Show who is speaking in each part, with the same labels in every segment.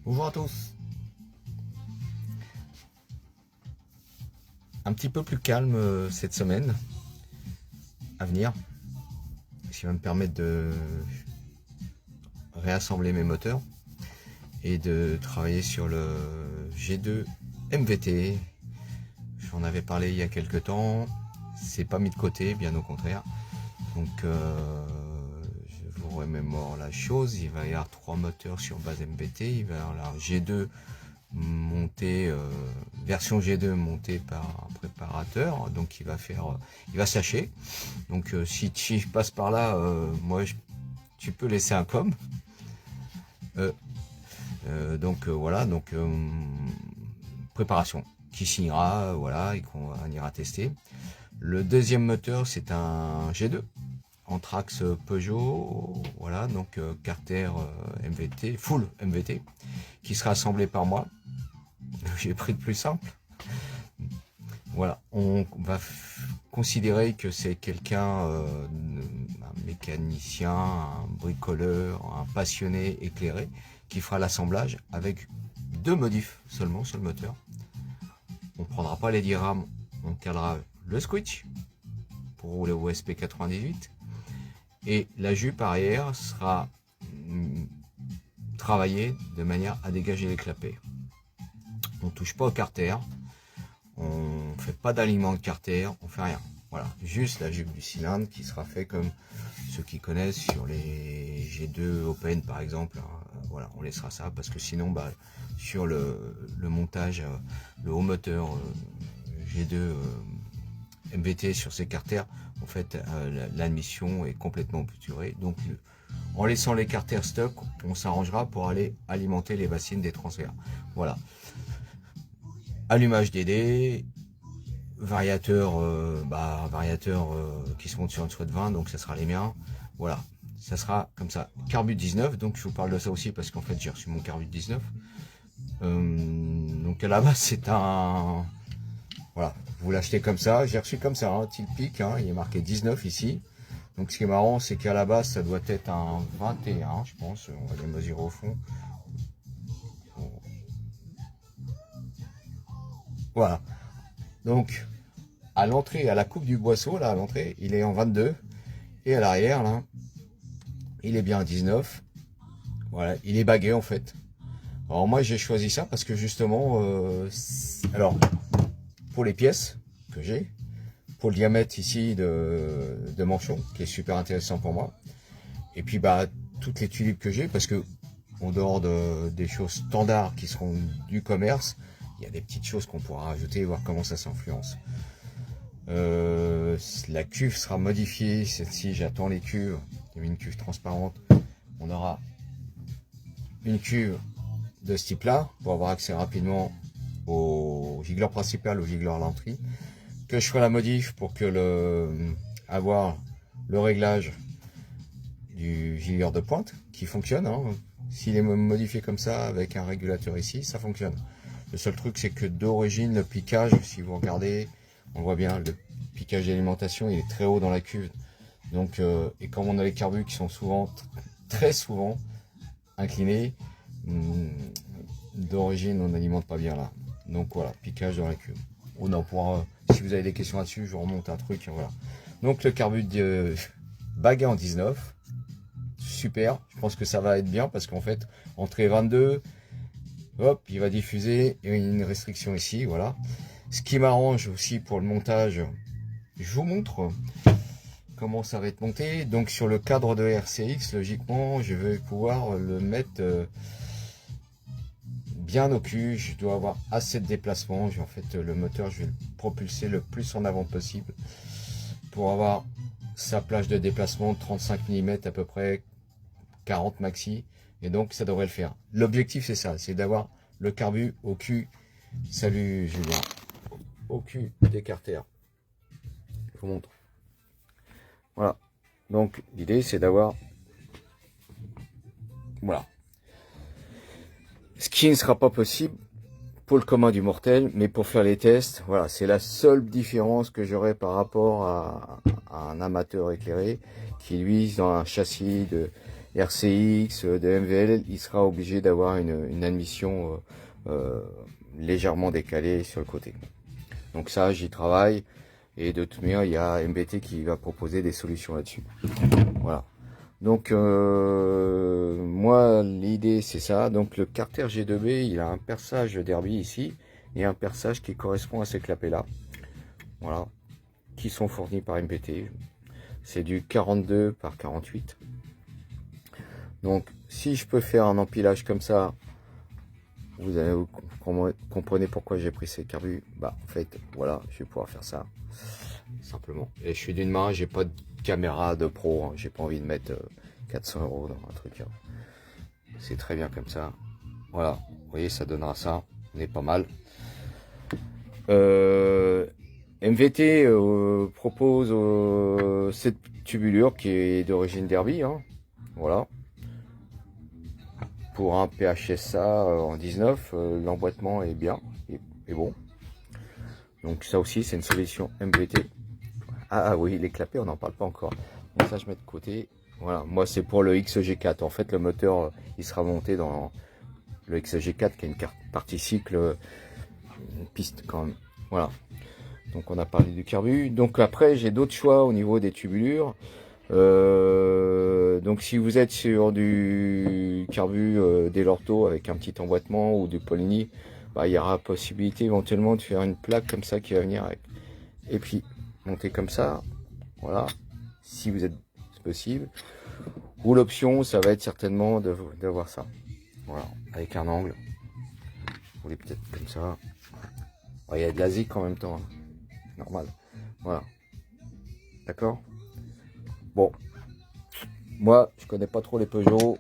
Speaker 1: Bonjour à tous. Un petit peu plus calme cette semaine à venir, ce qui va me permettre de réassembler mes moteurs et de travailler sur le G2 MVT. J'en avais parlé il y a quelques temps, c'est pas mis de côté, bien au contraire. Donc je vous remémore la chose, il va y avoir 3 moteurs sur base MVT, il va y avoir la G2 montée, version G2 montée par un préparateur, donc il va sècher. Donc si tu passes par là, tu peux laisser un com. Voilà, donc préparation qui signera, voilà, et qu'on ira tester. Le deuxième moteur, c'est un G2 Anthrax Peugeot, voilà, donc carter MVT, full MVT, qui sera assemblé par moi. J'ai pris le plus simple. Voilà, on va considérer que c'est quelqu'un, un mécanicien, un bricoleur, un passionné éclairé, qui fera l'assemblage avec 2 modifs seulement sur le moteur. On ne prendra pas les 10 rames, on calera le switch pour rouler au SP98 et la jupe arrière sera travaillée de manière à dégager les clapets. On touche pas au carter, on fait pas d'alignement de carter, on fait rien. Voilà, juste la jupe du cylindre qui sera fait comme ceux qui connaissent sur les G2 Open par exemple. Voilà, on laissera ça parce que sinon sur le montage, le haut moteur G2 MVT sur ces carters, en fait l'admission est complètement bouturée. Donc en laissant les carters stock, on s'arrangera pour aller alimenter les bassines des transferts. Voilà. Allumage DD, variateur, qui se monte sur une souhait de 20, donc ça sera les miens. Voilà, ça sera comme ça. Carbut 19, donc je vous parle de ça aussi parce qu'en fait j'ai reçu mon Carbut 19. Donc à la base c'est un... Voilà, vous l'achetez comme ça, j'ai reçu comme ça, hein, Tilpic, hein, il est marqué 19 ici. Donc ce qui est marrant, c'est qu'à la base ça doit être un 21, je pense, on va les mesurer au fond. Voilà, donc à l'entrée, à la coupe du boisseau, là à l'entrée, il est en 22, et à l'arrière, là, il est bien à 19. Voilà, il est bagué en fait. Alors moi j'ai choisi ça parce que justement, alors pour les pièces que j'ai, pour le diamètre ici de manchon, qui est super intéressant pour moi, et puis toutes les tulipes que j'ai, parce que en dehors des choses standards qui seront du commerce, il y a des petites choses qu'on pourra rajouter et voir comment ça s'influence. La cuve sera modifiée, celle-ci j'attends les cuves, il y a une cuve transparente, on aura une cuve de ce type là pour avoir accès rapidement au gigler principal, au gigler l'entrée, que je ferai la modif pour que avoir le réglage du gigler de pointe qui fonctionne, hein. S'il est modifié comme ça avec un régulateur ici, ça fonctionne. Le seul truc c'est que d'origine le piquage, si vous regardez, on voit bien le piquage d'alimentation, il est très haut dans la cuve. Donc et comme on a les carbus qui sont souvent, très souvent inclinés, d'origine on n'alimente pas bien là. Donc voilà, piquage dans la cuve. On en pourra, si vous avez des questions là-dessus, je remonte un truc, voilà. Donc le carbut bagué en 19, super, je pense que ça va être bien parce qu'en fait, entrée 22, hop, il va diffuser, et une restriction ici, voilà. Ce qui m'arrange aussi pour le montage, je vous montre comment ça va être monté. Donc sur le cadre de RCX, logiquement, je vais pouvoir le mettre bien au cul. Je dois avoir assez de déplacement. En fait, le moteur, je vais le propulser le plus en avant possible pour avoir sa plage de déplacement de 35 mm à peu près, 40 maxi. Et donc, ça devrait le faire. L'objectif, c'est ça, c'est d'avoir le carbut au cul. Salut Julien. Au cul des carters. Je vous montre. Voilà. Donc, l'idée, c'est d'avoir... Voilà. Ce qui ne sera pas possible pour le commun du mortel, mais pour faire les tests, voilà, c'est la seule différence que j'aurai par rapport à un amateur éclairé qui lui, dans un châssis de RCX, de MVL, il sera obligé d'avoir une admission légèrement décalée sur le côté. Donc ça, j'y travaille. Et de toute manière, il y a MBT qui va proposer des solutions là-dessus. Voilà. Donc, moi, l'idée, c'est ça. Donc, le Carter G2B, il a un perçage derby ici. Et un perçage qui correspond à ces clapets-là. Voilà. Qui sont fournis par MBT. C'est du 42 par 48. Donc, si je peux faire un empilage comme ça, vous comprenez pourquoi j'ai pris ces carbus. Bah, en fait, voilà, je vais pouvoir faire ça. Simplement. Et je suis d'une main, j'ai pas de caméra de pro. Hein. J'ai pas envie de mettre 400 € dans un truc. Hein. C'est très bien comme ça. Voilà. Vous voyez, ça donnera ça. On est pas mal. MVT propose cette tubulure qui est d'origine Derby. Hein. Voilà. Pour un PHSA en 19, l'emboîtement est bien, est bon. Donc ça aussi, c'est une solution MVT. Ah oui, les clapets, on n'en parle pas encore. Donc ça, je mets de côté. Voilà, moi, c'est pour le XG4. En fait, le moteur, il sera monté dans le XG4, qui est une partie cycle, une piste quand même. Voilà. Donc on a parlé du carbu. Donc après, j'ai d'autres choix au niveau des tubulures. Donc si vous êtes sur du carbu Delorto avec un petit emboîtement ou du Polini, bah, il y aura possibilité éventuellement de faire une plaque comme ça qui va venir avec. Et puis monter comme ça, voilà, si vous êtes possible. Ou l'option, ça va être certainement d'avoir ça, voilà, avec un angle. Vous voulez peut-être comme ça. Il y a de la zik en même temps, hein. Normal. Voilà. D'accord. Bon, moi, je connais pas trop les Peugeot,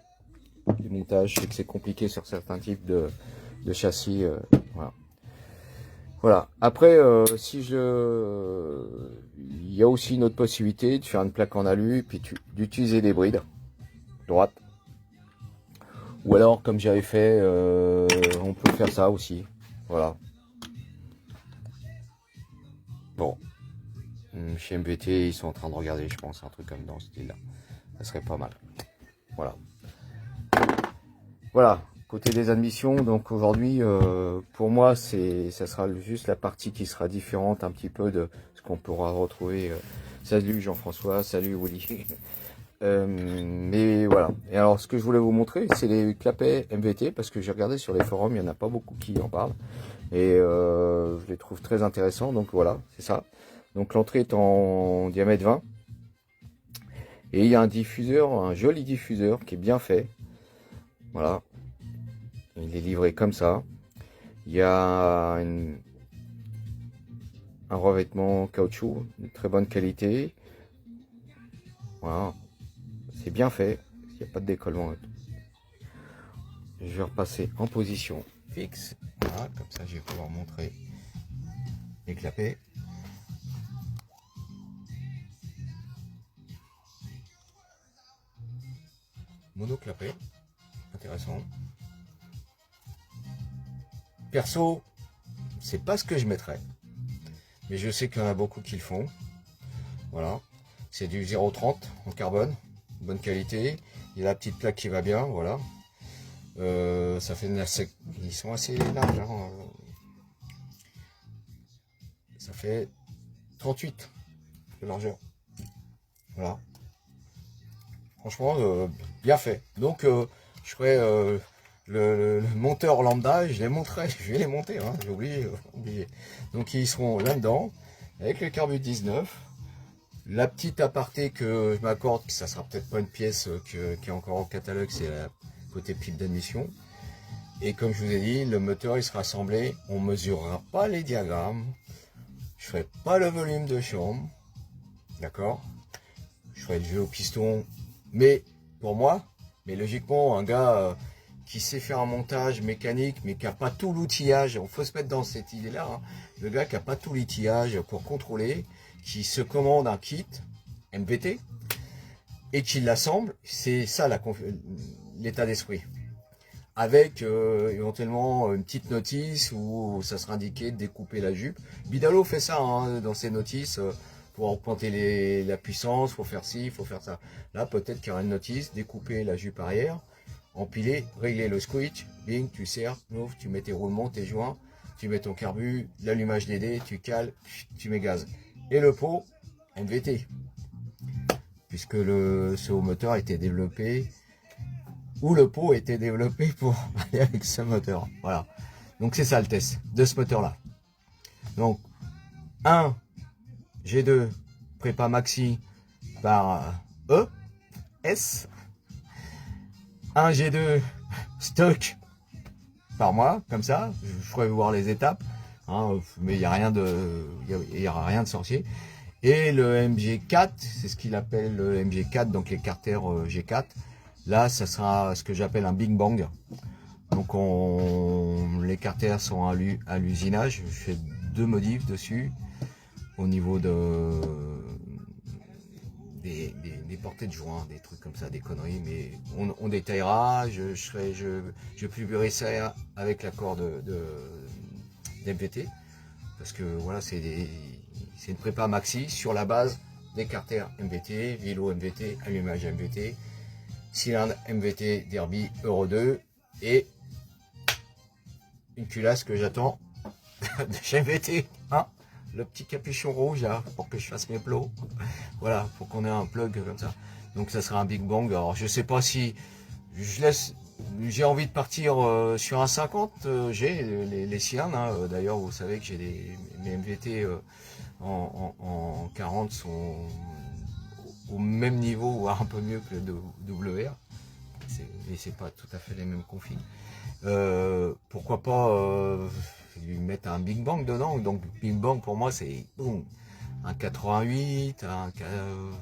Speaker 1: du montage, je sais que c'est compliqué sur certains types de châssis, voilà. Voilà. Après, il y a aussi une autre possibilité de faire une plaque en alu, puis d'utiliser des brides droites. Ou alors, comme j'avais fait, on peut faire ça aussi. Voilà. Bon. Chez MBT, ils sont en train de regarder, je pense, un truc comme dans ce style-là. Ça serait pas mal. Voilà. Voilà. Côté des admissions, donc aujourd'hui, pour moi, ça sera juste la partie qui sera différente un petit peu de ce qu'on pourra retrouver. Salut Jean-François, salut Willy. Mais voilà. Et alors, ce que je voulais vous montrer, c'est les clapets MVT, parce que j'ai regardé sur les forums, il n'y en a pas beaucoup qui en parlent. Et je les trouve très intéressants, donc voilà, c'est ça. Donc l'entrée est en diamètre 20. Et il y a un diffuseur, un joli diffuseur qui est bien fait. Voilà. Il est livré comme ça. Il y a un revêtement caoutchouc de très bonne qualité. Voilà. C'est bien fait. Il n'y a pas de décollement. Je vais repasser en position fixe. Voilà, comme ça je vais pouvoir montrer les clapets. Monoclapé. Intéressant. Perso, c'est pas ce que je mettrais, mais je sais qu'il y en a beaucoup qui le font. Voilà, c'est du 0,30 en carbone, bonne qualité. Il y a la petite plaque qui va bien, voilà. Ça fait ils sont assez larges. Hein. Ça fait 38 de largeur. Voilà. Franchement, bien fait. Donc, je ferai le monteur lambda, je les monterai, je vais les monter, hein, j'ai oublié. Donc ils seront là-dedans, avec le carbu 19. La petite aparté que je m'accorde, ça sera peut-être pas une pièce qui est encore au catalogue, c'est la côté pipe d'admission. Et comme je vous ai dit, le moteur il sera assemblé, on mesurera pas les diagrammes, je ferai pas le volume de chambre, d'accord. Je ferai le jeu au piston, mais pour moi, mais logiquement, un gars qui sait faire un montage mécanique, mais qui n'a pas tout l'outillage, il faut se mettre dans cette idée-là, hein. Le gars qui n'a pas tout l'outillage pour contrôler, qui se commande un kit MVT et qui l'assemble, c'est ça l'état d'esprit. Avec éventuellement une petite notice où ça sera indiqué de découper la jupe. Bidalo fait ça hein, dans ses notices. pour augmenter la puissance, faut faire ci, faut faire ça. Là, peut-être qu'il y aura une notice, découper la jupe arrière, empiler, régler le switch, bing, tu serres, tu mets tes roulements, tes joints, tu mets ton carbu, l'allumage des dés, tu cales, tu mets gaz. Et le pot, MVT, puisque ce haut moteur a été développé, ou le pot a été développé pour aller avec ce moteur. Voilà. Donc c'est ça le test de ce moteur-là. Donc 1 G2 prépa maxi par S, 1 G2 stock par mois, comme ça, je ferai voir les étapes, hein, mais il n'y a rien de sorcier. Et le MG4, c'est ce qu'il appelle le MG4, donc les carters G4. Là, ça sera ce que j'appelle un Big Bang. Donc les carters sont à l'usinage. Je fais 2 modifs dessus au niveau des portées de joints, des trucs comme ça, des conneries, mais on détaillera. Je publierai ça avec l'accord d'MVT, parce que voilà, c'est une prépa maxi sur la base des carters MVT, vélo MVT, allumage MVT, cylindre MVT Derby Euro 2 et une culasse que j'attends de chez MVT, hein, le petit capuchon rouge là, pour que je fasse mes plots. Voilà, pour qu'on ait un plug comme ça. Donc ça sera un Big Bang. Alors je sais pas si j'ai envie de partir sur un 50 G, les cylindres, hein. D'ailleurs vous savez que j'ai mes MVT en 40 sont au même niveau, voire un peu mieux que le WR. Mais c'est pas tout à fait les mêmes configs. Pourquoi pas lui mettre un Big Bang dedans. Donc Big Bang pour moi c'est un 88,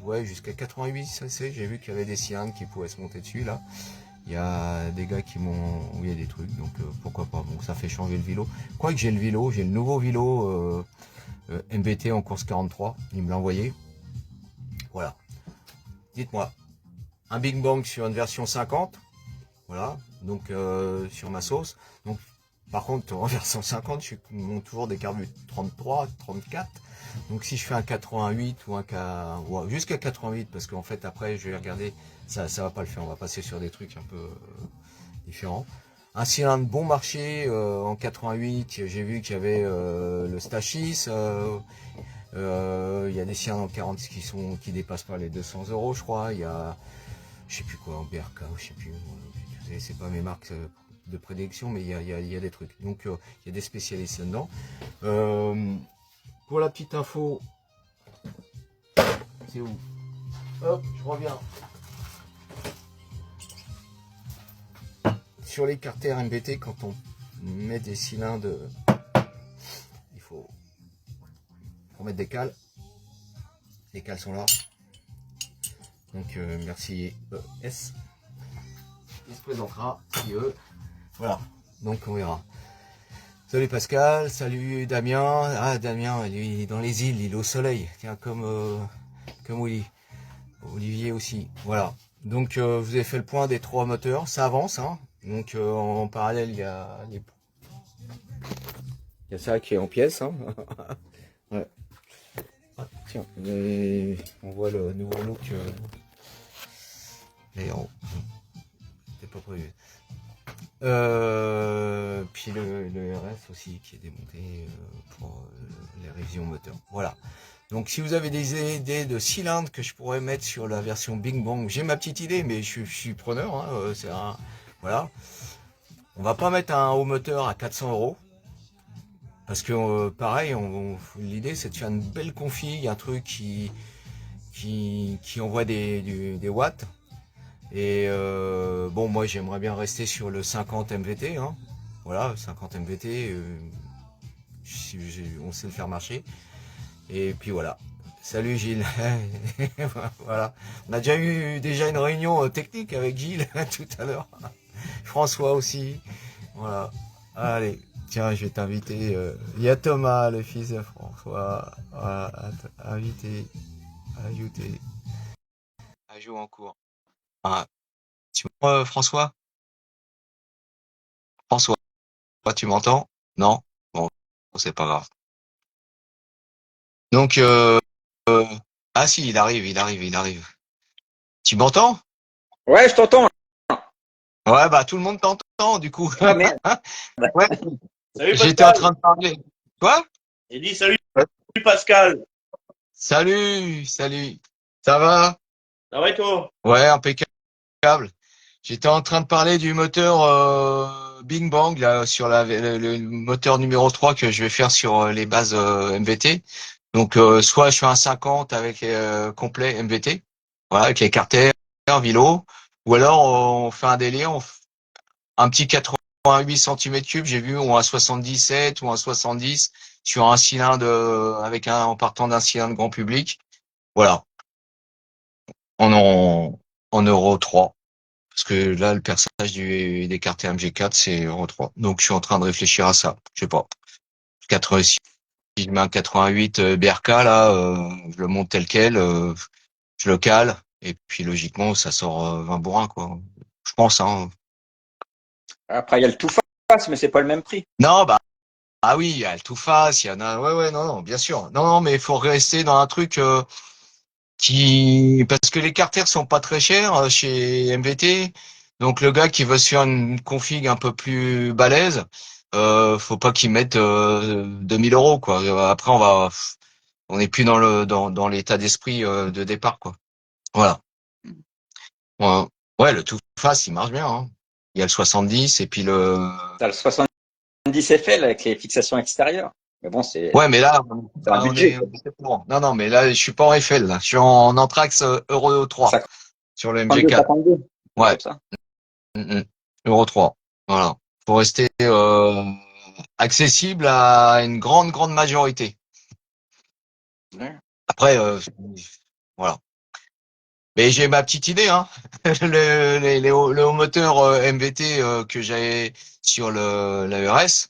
Speaker 1: ouais, jusqu'à 88, ça c'est, j'ai vu qu'il y avait des cylindres qui pouvaient se monter dessus là. Il y a des gars qui m'ont envoyé des trucs, donc pourquoi pas. Donc ça fait changer le vélo. Quoique j'ai le nouveau vélo MVT en course 43, il me l'a envoyé. Voilà. Dites-moi, un Big Bang sur une version 50, voilà, donc sur ma sauce. Donc par contre, en version 50, je monte toujours des carbus 33, 34. Donc si je fais un 88 ou jusqu'à 88, parce qu'en fait après je vais regarder, ça va pas le faire, on va passer sur des trucs un peu différents. Un cylindre bon marché en 88, j'ai vu qu'il y avait le Stachis, il y a des cylindres en 40 qui dépassent pas les 200 euros je crois, il y a, je sais plus quoi, en BRK, je sais plus, c'est pas mes marques de prédilection, mais il y a des trucs. Donc il y a des spécialistes là-dedans. Pour la petite info, c'est où? Hop, je reviens. Sur les carters MVT, quand on met des cylindres, il faut mettre des cales. Les cales sont là. Donc merci S. Il se présentera si voilà, donc on verra. Salut Pascal, salut Damien. Ah Damien, lui il est dans les îles, il est au soleil. Tiens, comme Willy. Olivier aussi. Voilà. Donc vous avez fait le point des 3 moteurs, ça avance, hein. Donc en parallèle, il y a ça qui est en pièces, hein. Ouais. Ah, tiens, on voit le nouveau look. D'ailleurs, c'était pas prévu. Puis le RS aussi qui est démonté pour les révisions moteurs. Voilà. Donc si vous avez des idées de cylindres que je pourrais mettre sur la version Big Bang, j'ai ma petite idée, mais je suis preneur. Hein, voilà. On va pas mettre un haut moteur à 400 euros. Parce que pareil, l'idée c'est de faire une belle config, un truc qui envoie des watts. Et bon, moi j'aimerais bien rester sur le 50 MVT, hein. Voilà, 50 MVT, on sait le faire marcher. Et puis voilà. Salut Gilles. Voilà. On a déjà eu une réunion technique avec Gilles tout à l'heure. François aussi. Voilà. Allez, tiens, je vais t'inviter. Il y a Thomas, le fils de François. Voilà, invité, ajouter. Ajout en cours. Ah, tu m'entends, François? François, tu m'entends? Non? Bon, c'est pas grave. Donc, Ah si, il arrive. Tu m'entends?
Speaker 2: Ouais, je t'entends.
Speaker 1: Ouais, bah tout le monde t'entend du coup.
Speaker 2: Ah merde.
Speaker 1: Ouais,
Speaker 3: Salut
Speaker 1: j'étais en
Speaker 3: Pascal.
Speaker 1: train de parler. Quoi?
Speaker 3: J'ai dit salut
Speaker 1: Ouais.
Speaker 3: Pascal.
Speaker 1: Salut. Ça va?
Speaker 3: Ça va et toi?
Speaker 1: Ouais, impeccable. J'étais en train de parler du moteur Bing Bang là sur le moteur numéro 3 que je vais faire sur les bases MVT. Donc soit je fais un 50 avec complet MVT, voilà, avec les carters, vélo, ou alors on fait un délire, un petit 88 cm3, j'ai vu, ou un 77 ou un 70 sur un cylindre en partant d'un cylindre grand public. Voilà, en Euro 3. Parce que là, le percentage des cartes MG4, c'est Euro 3. Donc, je suis en train de réfléchir à ça. Je sais pas. 86, si je mets un 88 BRK, là, je le monte tel quel, je le cale, et puis logiquement, ça sort 20 bourrins, quoi. Je pense, hein.
Speaker 2: Après, il y a le tout face, mais c'est pas le même prix.
Speaker 1: Non, bah, ah oui, il y a le tout face, il y en a, ouais, non, non, bien sûr. Non, non, mais il faut rester dans un truc, parce que les carters sont pas très chers chez MVT. Donc le gars qui veut se faire une config un peu plus balèze, faut pas qu'il mette 2 000 € quoi. Après on n'est plus dans l'état d'esprit de départ quoi. Voilà. Ouais, ouais, le tout face il marche bien, hein. Il y a le 70 et puis le.
Speaker 2: T'as le 70 FL avec les fixations extérieures. Mais bon,
Speaker 1: Ouais, mais là
Speaker 2: c'est un budget, quoi.
Speaker 1: c'est bon. Non, non, mais là je suis pas en Eiffel là. Je suis en Anthrax Euro 3 sur le
Speaker 2: 52,
Speaker 1: MG4.
Speaker 2: 52. C'est
Speaker 1: Ouais.
Speaker 2: comme ça.
Speaker 1: Mm, mm. Euro 3. Voilà. Faut rester accessible à une grande majorité.
Speaker 2: Ouais.
Speaker 1: Après, voilà. Mais j'ai ma petite idée, hein. Le haut moteur MVT que j'avais sur la ERS,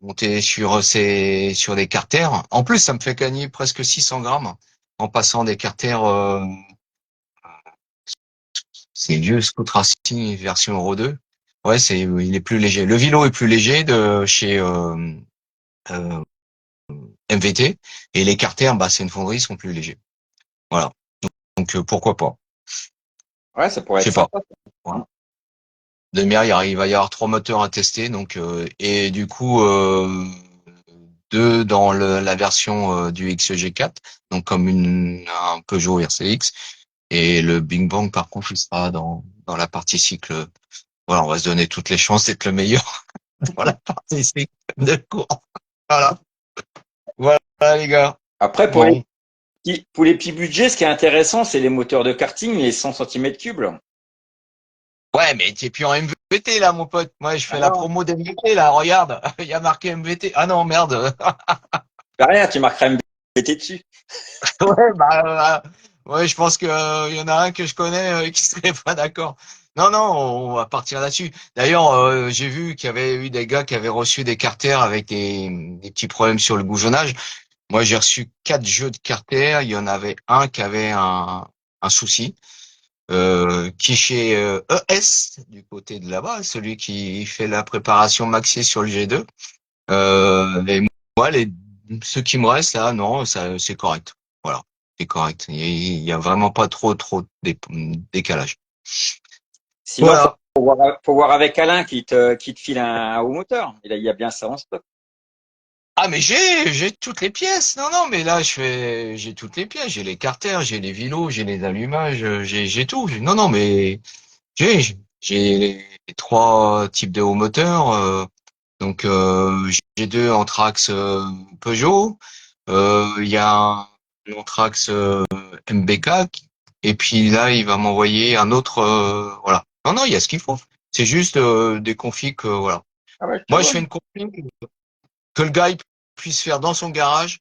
Speaker 1: monté sur des carters. En plus, ça me fait gagner presque 600 grammes en passant des carters. C'est vieux Scout Racing version Euro 2. Ouais, il est plus léger. Le vélo est plus léger de chez euh, MVT et les carters, bah c'est une fonderie, ils sont plus légers. Voilà. Donc pourquoi pas.
Speaker 2: Ouais, ça pourrait
Speaker 1: Je
Speaker 2: être
Speaker 1: sais pas.
Speaker 2: sympa.
Speaker 1: Voilà. Demain, il va y avoir 3 moteurs à tester, donc et du coup deux dans la version du XG4, donc comme un Peugeot RCX, et le Bing Bang par contre il sera dans la partie cycle. Voilà, on va se donner toutes les chances d'être le meilleur dans la partie cycle de course. Voilà. Voilà les gars.
Speaker 2: Après,
Speaker 1: Bon.
Speaker 2: pour les petits budgets, ce qui est intéressant, c'est les moteurs de karting, les 100 cm3, là.
Speaker 1: Ouais, mais t'es plus en MVT là, mon pote. Moi, je
Speaker 2: Ah
Speaker 1: fais la
Speaker 2: non,
Speaker 1: promo d'MVT là. Regarde, il y a marqué MVT. Ah non, merde.
Speaker 2: bah rien, tu marqueras MBT dessus.
Speaker 1: Ouais, bah, ouais, je pense que il y en a un que je connais qui serait pas d'accord. Non, non, on va partir là-dessus. D'ailleurs, j'ai vu qu'il y avait eu des gars qui avaient reçu des carters avec des petits problèmes sur le goujonnage. Moi, j'ai reçu 4 jeux de carters. Il y en avait un qui avait un souci. Qui chez ES, du côté de là-bas, celui qui fait la préparation maxi sur le G2. Et moi, ceux qui me restent là, non, ça, c'est correct. Voilà, c'est correct. Il y a vraiment pas trop de décalage.
Speaker 2: Sinon,
Speaker 1: Voilà.
Speaker 2: faut voir avec Alain qui te file un haut moteur. Il y a bien ça en stock.
Speaker 1: Ah, mais j'ai toutes les pièces. Non, non, mais là, j'ai toutes les pièces. J'ai les carters, j'ai les vélos, j'ai les allumages, j'ai tout. Non, non, mais j'ai les 3 types de haut moteur. Donc j'ai deux Anthrax Peugeot, il y a un Anthrax MBK, et puis là il va m'envoyer un autre, voilà. Non non, il y a ce qu'il faut. C'est juste des configs, voilà.
Speaker 2: Ah ouais, je te
Speaker 1: Moi je
Speaker 2: vois.
Speaker 1: fais une config que le gars il puisse faire dans son garage,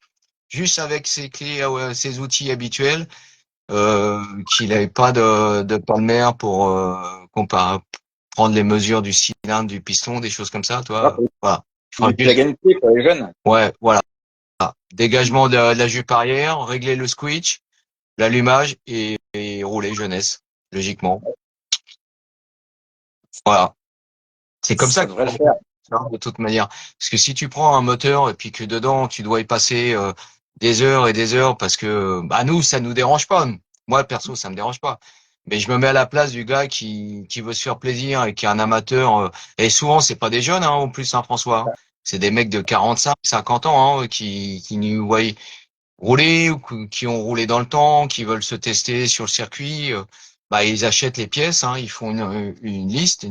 Speaker 1: juste avec ses clés, ses outils habituels, qu'il n'avait pas de palmer pour comparer, prendre les mesures du cylindre, du piston, des choses comme ça,
Speaker 2: Ouais,
Speaker 1: toi. Voilà. Il faudra
Speaker 2: du plug
Speaker 1: juste,
Speaker 2: and play pour les jeunes.
Speaker 1: ouais, voilà. Dégagement de la jupe arrière, régler le switch, l'allumage et rouler jeunesse, logiquement. Voilà. C'est comme ça
Speaker 2: Ça
Speaker 1: qu'il
Speaker 2: devrait le
Speaker 1: faut
Speaker 2: faire.
Speaker 1: faire, de toute manière. Parce que si tu prends un moteur et puis que dedans tu dois y passer des heures et des heures parce que bah nous ça nous dérange pas. Moi perso ça me dérange pas. Mais je me mets à la place du gars qui veut se faire plaisir et qui est un amateur. Et souvent c'est pas des jeunes hein, en plus hein, François. C'est des mecs de 45, 50 ans hein, qui nous voient rouler ou qui ont roulé dans le temps, qui veulent se tester sur le circuit. Bah ils achètent les pièces, hein, ils font une liste,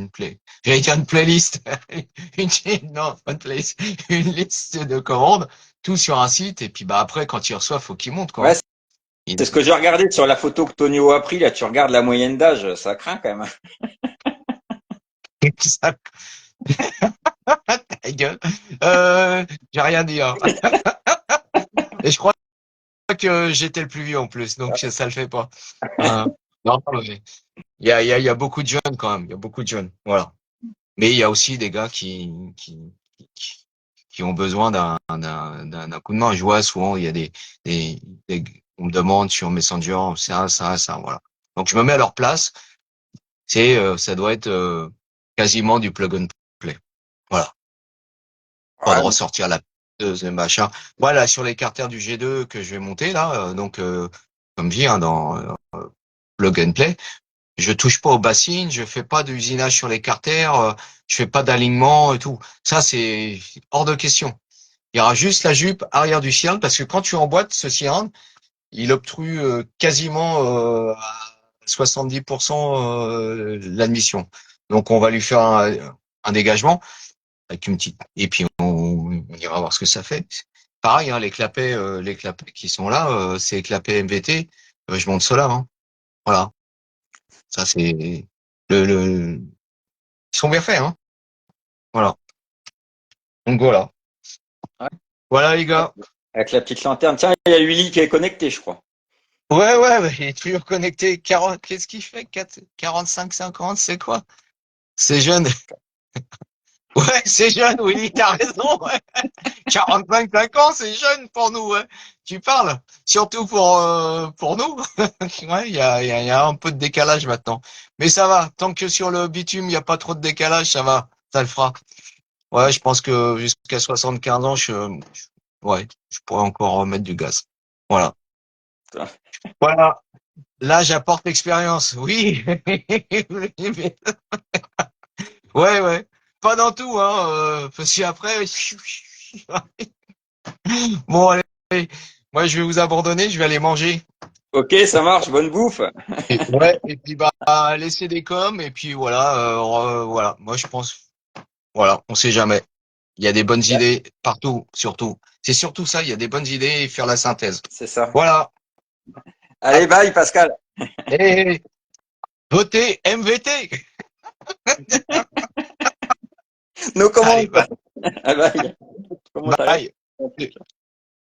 Speaker 1: j'allais dire une playlist, une, non pas une playlist, une liste de commandes, tout sur un site et puis bah après quand ils reçoivent, faut qu'ils montent
Speaker 2: Ouais,
Speaker 1: quoi. Ils-
Speaker 2: c'est ce que j'ai regardé sur la photo que Tonio a pris. Là, tu regardes la moyenne d'âge, ça craint quand même.
Speaker 1: ça- ta gueule. J'ai rien dit. Hein. Et je crois que j'étais le plus vieux en plus, donc ça le fait pas. Euh, non, mais il y a beaucoup de jeunes quand même, il y a beaucoup de jeunes, voilà. Mais il y a aussi des gars qui, qui ont besoin d'un coup de main. Je vois souvent, il y a des, on me demande sur Messenger, ça, voilà. Donc je me mets à leur place. Ça doit être quasiment du plug and play. Voilà. Pas de
Speaker 2: Ouais,
Speaker 1: ressortir la et machin. Voilà, sur les carters du G2 que je vais monter là, donc comme dit hein, dans plug and play. Je touche pas aux bassines, je fais pas d'usinage sur les carters, je fais pas d'alignement et tout. Ça, c'est hors de question. Il y aura juste la jupe arrière du cylindre parce que quand tu emboîtes ce cylindre, il obstrue quasiment à 70% l'admission. Donc, on va lui faire un dégagement avec une petite, et puis on ira voir ce que ça fait. Pareil, hein, les clapets qui sont là, c'est les clapets MVT. Je monte cela, hein. Voilà. Ça, c'est le, ils sont bien faits, hein. Voilà. Donc voilà.
Speaker 2: ouais.
Speaker 1: Voilà les gars.
Speaker 2: Avec la petite lanterne. Tiens, il y a Willy qui est connecté, je crois.
Speaker 1: Ouais, il est toujours connecté. 40, qu'est-ce qu'il fait? 45, 50, c'est quoi? C'est jeune. Ouais, c'est jeune, Willy, t'as raison, ouais. 45, 50, c'est jeune pour nous, ouais. Tu parles. Surtout pour nous. Ouais, il y a un peu de décalage maintenant. Mais ça va. Tant que sur le bitume, il n'y a pas trop de décalage, ça va. Ça le fera. Ouais, je pense que jusqu'à 75 ans, ouais, je pourrais encore remettre du gaz. Voilà. Voilà. Là, j'apporte l'expérience. Oui. Ouais. Pas dans tout, hein. Parce qu'après, bon, allez. Moi, je vais vous abandonner. Je vais aller manger.
Speaker 2: Ok, ça marche. Bonne bouffe.
Speaker 1: Ouais. Et puis, bah, laisser des coms. Et puis, voilà. Voilà. Moi, je pense, voilà. On sait jamais. Il y a des bonnes idées partout, surtout. C'est surtout ça. Il y a des bonnes idées et faire la synthèse.
Speaker 2: C'est ça.
Speaker 1: Voilà.
Speaker 2: Allez, bye, Pascal.
Speaker 1: Et votez MVT.
Speaker 2: No
Speaker 1: Allez,
Speaker 2: comment. Bye. Comment t'arrêtes?
Speaker 1: bye.